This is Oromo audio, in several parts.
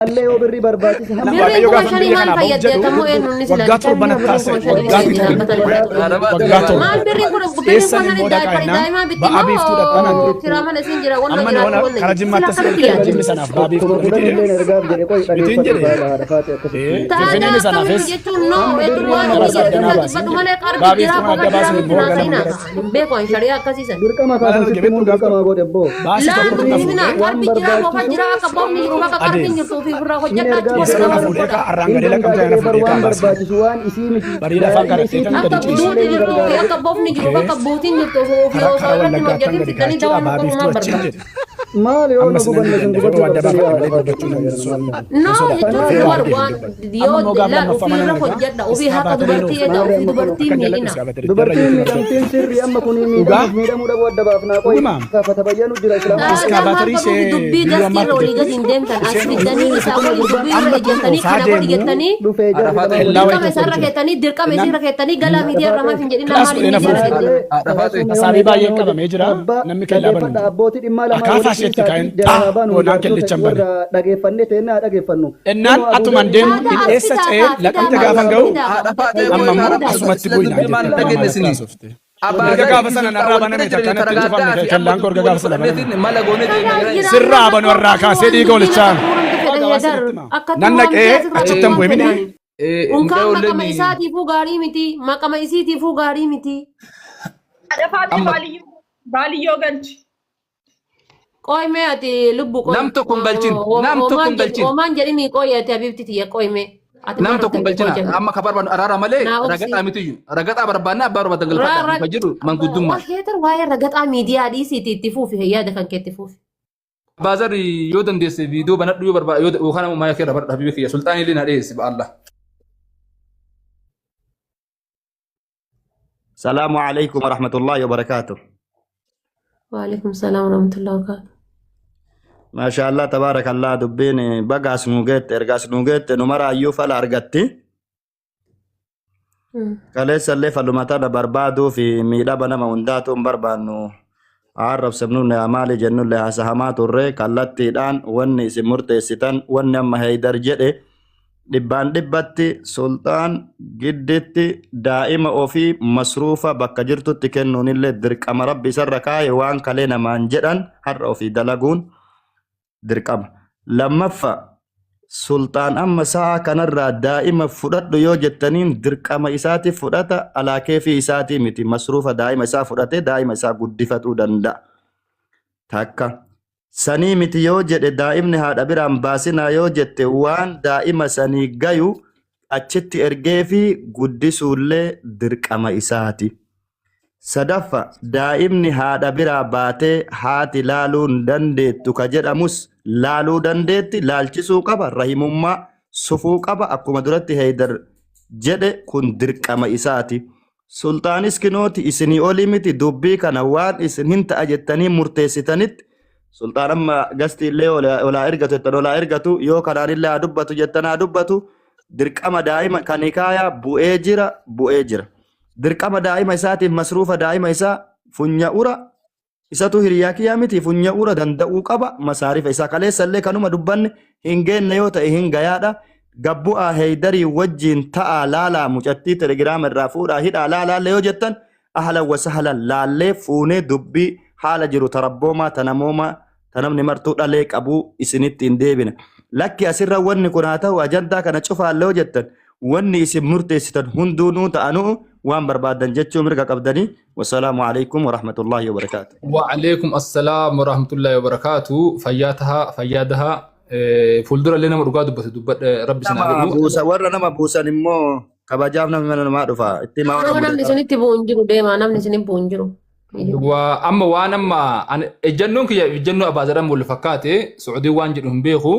اللي هو بري برباتي بري كما شاني ما فيد تمو إنه نسلا وقاتو بنا كاسة وقاتو ما بري كنا بري كنا دائما بتمو كرامة نسنجرا ولا جرا ولا كراجم ما تسمع كراجم سناف بابي تادا كم يجتون نو إتوان بدو ملك أربع جرا بقى جرا ناسينا بيكون شريعة كذا بركما كاسة سيستم بركما قول يبو لا بينا أربع جرا بقى جرا كبام نجرو بقى كارتين جرتو في برا وجهك Isana fudeka arangare la kam jana fudeka bari la fangara tekan akka buuti jirtu akka bofni jiru bakka buutiin jirtu fi osoo irratti hojjetin fidanii ta'uun tokkummaa barbaadu. Maali yoo nuuf banne sun gubachuu no jechuun waan yoo ofirra hojjedha ofii haqa dubartii jedha ofii dubartii miidhina. Dubartiin miidhamtiin sirri amma kuni miidhamuu dhabuu adda baafnaa qoy kaafata bayyanu jira islaamaa. Dubbii gastiirra olii gadi hin deemtan as fiddanii isaa walii dubbii irra ejjettanii kana godhi jettanii dirqama isaarra keettanii dirqama isiirra keettanii galaa miidiyaa irra maaf hin jedhin maaliif miidiyaa irra keettanii. Asaanii baay'een qabamee jira namni kellaa banu. Abbootii dhimmaa lamaa shetti kain onaan kellichan bare dhageeffannee teennaa dhageeffannu ennaan atuman deemu in eessa ce'ee laqamte gaafan ga'u amma immoo asumatti bu'inaa jedhe erga gaafa sana narraa baname takkanatti hin cufamne kallaan koo erga gaafa sana baname sirraa banu irraa kaasee dhiiga olichaan nan dhaqee achittan bu'e mini unkaan maqama isaatiifuu gaarii miti maqama isiitiifuu gaarii miti baaliyyoo galchi Koi me ati lubbu koi. Nam to kun galchin. Nam to kun galchin. Oman jadi ni koi ati abibti tiya koi me. Nam to kun galchin. Amma kabar ban arara male ragata mitiyu. Ragata barbanna baru badangal fata. Fajiru mangudumma. Wah heter waya ragata media di siti tifufi ya da kan ke tifufi. Bazar yodan dese video banat duyo barba yod khana ma yakira bar habibi ya sultani lina des ba Allah. Assalamualaikum warahmatullahi wabarakatuh. Waalaikumsalam warahmatullahi wabarakatuh. Masya Allah tabarakallah dubbin bagas nuget ergas nuget numara ayu fala argatti. Kale salle falumata da barbadu fi mida bana maundatu barbanu arab sabnu ne amali jannu le asahamatu re kallatti dan wanni simurte sitan wanni amma haydar jede dibban dibbatti sultan giddetti daa'ima ofii masruufa bakka jirtutti kennuunillee dirqama rabbi isarra kaa'e waan kalee namaan jedhan har'a ofii dalaguun dirqama. Lammaffa sultaan amma sa'a kanarraa daa'ima fudhadhu yoo jettaniin dirqama isaati fudhata alaakee fi isaatii miti masruufa daa'ima isaa fudhatee daa'ima isaa guddifatuu danda'a. Takka. Sanii miti yoo jedhe daa'imni haadha biraan baasinaa yoo jette waan daa'ima sanii gayu achitti ergee fi guddisuullee dirqama isaati. Sadaffa daa'imni haadha biraa baatee haati laaluu hin dandeettu ka jedhamus laaluu dandeetti laalchisuu qaba rahimummaa sufuu qaba akkuma duratti haydar jedhe kun dirqama isaati. Sultaanis kinooti isinii olii miti dubbii kana waan isin hin ta'a jettanii murteessitanitti Sultaan amma gasti illee olaa ergatu jettan olaa ergatu yoo kanaan illee dubbatu jettan dubbatu dirqama daa'ima kan hikaayaa bu'ee jira. Dirqama daa'ima isaatiif masruufa daa'ima isaa funya'ura isatu hiriyaa kiyyaa miti funya'ura danda'uu qaba masaarifa isaa kaleessallee kanuma dubbanne hin geenne yoo ta'e hin gayaadha. Gabbu'aa heeydarii wajjiin ta'aa laalaa mucattii telegiraama irraa fuudhaa hidhaa laalaallee yoo jettan ahlan wa sahlan laallee fuunee dubbii haala jiru tarabboomaa tanamoomaa tanamni martuu dhalee qabuu isinitti hin deebina. Lakki asirra wanni kun haa ta'u ajandaa kana cufaallee yoo jettan wanni isin murteessitan hunduunuu ta'anuu waan barbaadan jechuu mirga qabdanii. Wassalaamu alaikum warahmatullahi wabarakaatu. Wa alaikum assalaam warahmatullahi wabarakaatu. Fayyaadaha fuuldura illee nama dhugaa dubbatu dubbadha rabbi sinaa godhu. Warra nama buusan immoo kabajaaf nama namaa dhufa. Namni isinitti bu'u hin jiru deema namni isinitti bu'u hin jiru. Amma waan amma ejjannoon kiyya ejjannoo abaazaran wal fakkaate Sacuudii waan jedhu hin beeku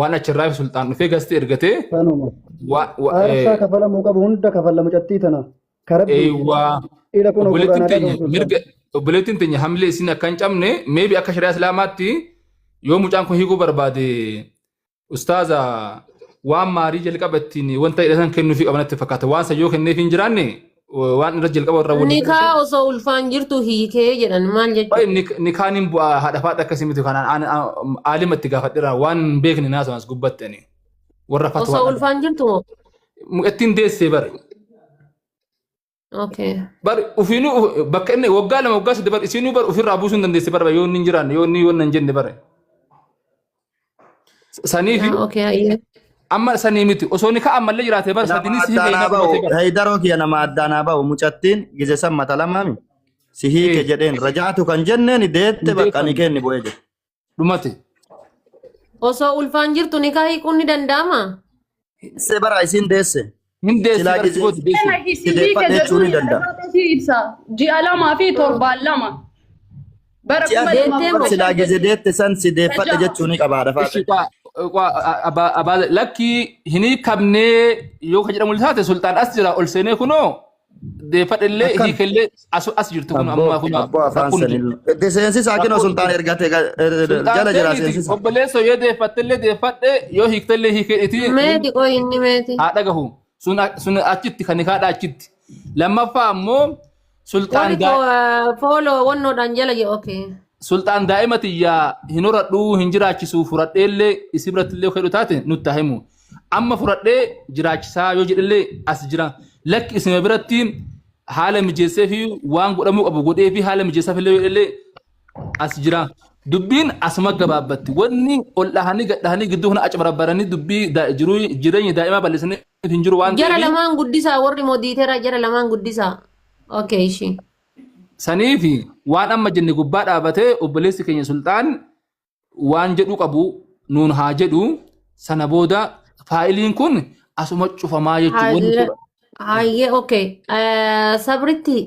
waan achirraa fi sultaan dhufee gasti ergatee. Aarsaa kafalamuu qabu hunda kafalamu cattii tana. Obboleettiin teenya hamlee isin akka hin cabne meebi akka shari'aa islaamaatti yoo mucaan kun hiikuu barbaade ustaaza waan maarii jalqabattiin wanta hidhatan kennuufii qabanatti fakkaata waan sa yoo kenneef hin jiraanne waan irra jalqaba irra waliin Nikaa osoo ulfaan jirtu hiikee jedhan maal jechuudha? Nikaanin bu'aa haadha faadha akkasii miti kanaan aalimatti gaafadheera waan beekni naasumas gubbattani warra fatwaa Osoo ulfaan jirtu moo? ittiin deessee bare Okay. bare ufiinuu bakka inni waggaa lama waggaa sadii bare isinuu bare ofirraa buusuu hin dandeesse bare yoo inni hin jiraanne yoo inni waan hin jenne bare saniifi Okay, ayyee. amma sanii miti osoo nikaa ammallee jiraate bare sadiinis Haydaroo kiyya nama addaanaa ba'u mucattiin gise sammata lamaami si hiike jedheen rajaatu kan jenneen deette bakka ni kenni bu'ee jedhe. dhumate Osoo ulfaan jirtu nikaa hiikuun ni danda'ama? Se bara isin deesse. hin deesse Silaa bare gisee- sibooti deesse Sideeffadhe jechuun ni danda'a. Ji'a lamaa fi torbaan lama. Bara Si'a kuma deettee lama moo? silaa gise deette san sideeffadhe jechuun ni qabaadha faate. lakki hini kabnee yoo ka jedhamu taate sultaan as jira ol seenee kunoo deeffadhellee hiikellee as jirtu kun amma kun Abboo afaan sanillee. Seensisaa kinoo sultaan ergate jala jira seensisa. obboleessa yoo deeffattellee deeffadhe yoo hiiktellee hiikeedhiti Meeti qoy inni meeti. haa dhagahu sun achitti kan kaadha achitti lammaffaa ammoo sultaan Warri fooloo wannoodhaan jala je okay. sultaan daa'imatiyyaa hin horadhuu hin jiraachisu furadheellee isi birattillee kedhu taate nutti himu amma furadhee jiraachisaa yoo jedhellee as jira lakki isima biratti haala mijeessee fi waan godhamuu qabu godhee fi haala mijeessaaf illee yoo jedhellee as jira dubbiin asuma gabaabbatti wanni ol dhahanii gad dhahanii gidduu kana acbarabbaranii dubbii jireenya daa'imaa bal'isanii hin jiru waan Jara lamaan guddisaa warri moodiiteera jara lamaan guddisaa. Okay, ishii. saniifi waan amma jenne gubbaa dhaabatee obboleessi keenya sultaan waan jedhu qabu nuun haa jedhu sana booda faayiliin kun asuma cufamaa jechuudha. Hayyee okay. Sabritti.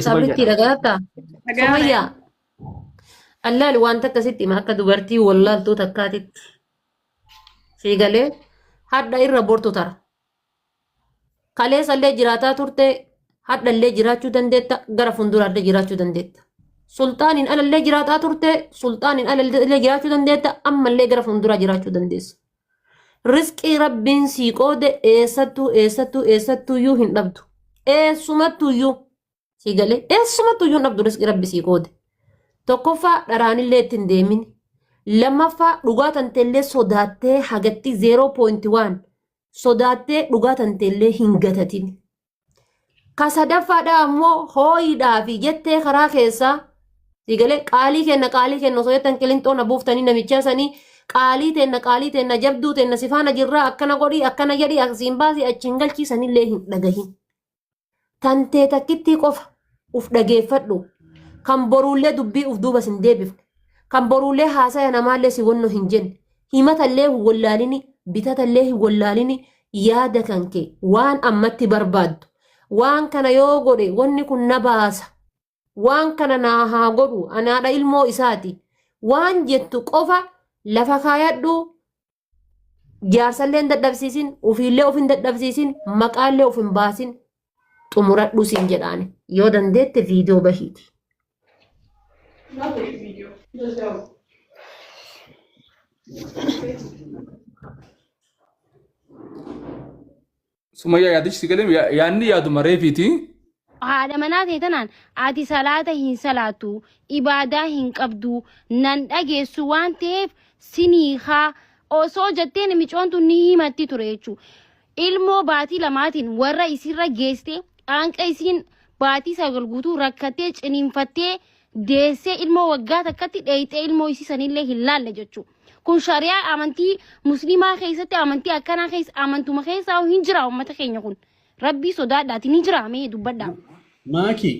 Sabritti dhagaatta. Sumayyaa. Allaali wanta akkasitti hima akka dubartii wallaaltuu takkaatitti. Siigalee hadda irra bortu tara. Kaleessallee jiraataa turte hadhallee jiraachuu dandeetta gara fuulduraallee jiraachuu dandeetta. Sultaaniin alallee jiraataa turte sultaaniin alallee jiraachuu dandeetta ammallee gara fuulduraa jiraachuu dandeessa. Rizqii rabbiin sii qoode eessattuuyyuu hin dhabdu. Eessumattuuyyuu sii galee eessumattuuyyuu hin dhabdu rizqii rabbi sii qoode. Tokkoffaa dharaanillee ittiin deemin. Lammaffaa dhugaa tanteellee sodaattee hagatti 0.1 sodaattee dhugaa tanteellee hin gatatin. Ka sadaffaadhaa ammoo hooyiidhaa fi jettee karaa keessaa sii galee qaalii kenna osoo jettan qilinxoona buuftanii namichaa sanii qaalii teenna jabduu teenna sifaana jirraa akkana godhii akkana jedhii asiin baasii achiin galchiisanillee hin dhagahin. Tantee takkitti qofa uf dhageeffadhu. Kan boruullee dubbii uf duuba sin deebifne. Kan boruullee haasaya namaallee si wonno hin jenne. Himatallee hin wallaalini bitatallee hin wallaalini yaada kan kee waan ammatti barbaaddu. Waan kana yoo godhe wanni kun na baasa. Waan kana naa haa godhu anaadha ilmoo isaati. Waan jettu qofa lafa kaayadhu jaarsallee hin dadhabsiisin ufiillee of hin dadhabsiisin maqaallee of hin baasin xumuradhu siin jedhaane yoo dandeette viidiyoo bahiiti. Sumayyaa yaadichi si galee yaadni yaaduma reefiiti. Haadha manaa ta'e tanaan ati salaata hin salaatu ibaadaa hin qabdu nan dhageessu waan ta'eef sinii haa osoo jettee namichoontu ni himatti ture jechuudha. Ilmoo baatii lamaatiin warra isirra geessite aanqa isiin baatii sagal guutuu rakkattee ciniinfattee deessee ilmoo waggaa takkatti dheeyxee ilmoo isii sanillee hin laalle jechuudha. Kun shari'aa amantii musliimaa keessatti amantii akkanaa keessa amantuma keessaa hin jira uummata keenya kun. Rabbii sodaadhaati ni jira mee dubbadhaa. Maaki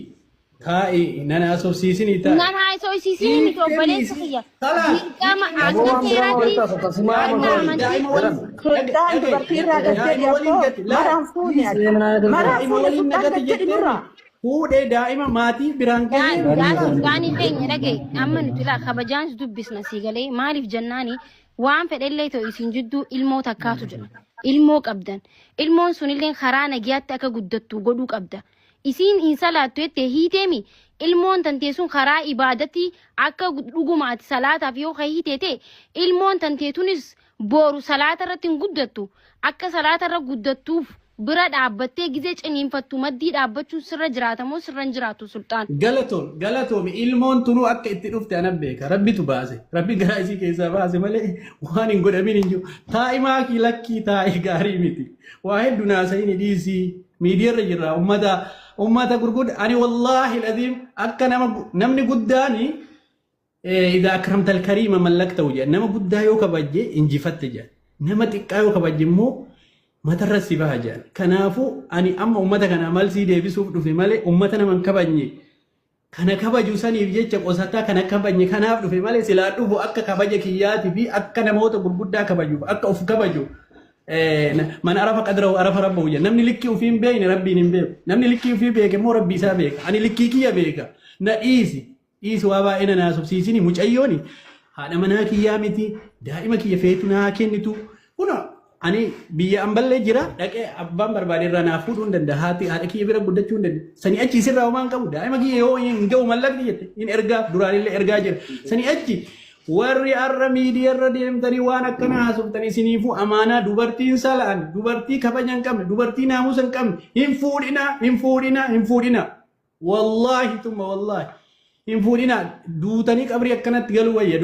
kaa'i nana asoosiisinii ta'a. Nana asoosiisinii miti obboleessa kiyya. Dirqama akka seeraatti Daan dubartii irraa gattee dhiyaatoo maraan fuune maraan fuune sultaan gattee dhimurraa. Fuudhee daa'ima maatii biraan kennee. Gaan hin teenye dhagaye amma nuti laa kabajaan dubbisna sii galee maaliif jennaani waan fedhellee ta'u isin jidduu ilmoo takkaatu jira. Ilmoo qabdan. Ilmoon sunillee karaa nagayaatti akka guddattu godhuu qabda. isiin hin salaattu jettee hiiteemi ilmoon tantee sun karaa ibaadatti akka dhugumaati salaataaf yoo hiiteete ilmoon tantee tunis boru salaata irratti hin guddattu akka salaata irra guddattuuf bira dhaabbattee gizee ciniinfattu maddii dhaabbachuu sirra jiraatamoo sirra hin jiraatu sultaan. Galatoom ilmoon tunuu akka itti dhufte anan beeka rabbitu baase rabbi garaa isii keessaa baase malee waan hin godhamin hin jiru taa'imaa kii lakkii taa'ee gaarii miti waa hedduu naasa'ini dhiisii miidiyaarra jirra ummata gurguddaa ani wallaahi ladhiim akka namni guddaani إذا أكرمت الكريم ملكته وجه نما قد يو كبجي إنجفت جان نما تقا يو كبجي مو ما ترسي بها جان كنافو أني أما أمتك أنا مال سيدي بسوف في مالي أمتنا من كبجي كنا كبجو ساني بيجي قصتا كنا كبجي كناف في مالي سلا دوبو أكا كبجي كياتي بي أكا نموت بربودا كبجو أكا أف كبجو من عرف قدره عرف ربه وجه نمني لكي وفين بين ربي نمبيو نمني لكي وفين بيك مو ربي سابيك أني لكي كيا بيك نئيسي إيس وابا إنا ناسب سيسيني مجأيوني هذا مناكي يامتي دائما كي يفيتنا كنتو هنا أني بيا أمبل جرا لكن أبام بربادي رانا فودون دن دهاتي هذا كي يبرا بودا چون دن سني أجي سر راومان كابو دائما كي يهو ينجو ملك ديت إن إرجع دراري اللي إرجع جر سني أجي warri arra miidiyaarra deemtanii waan akkana haasoftan isiniifuu amaanaa dubartiin salaan dubartii kabaja hin qabne dubartii naamusa hin qabne hin fuudhina wallaahi tumma wallaahi hin fuudhina duutanii qabrii akkanatti galuu wayya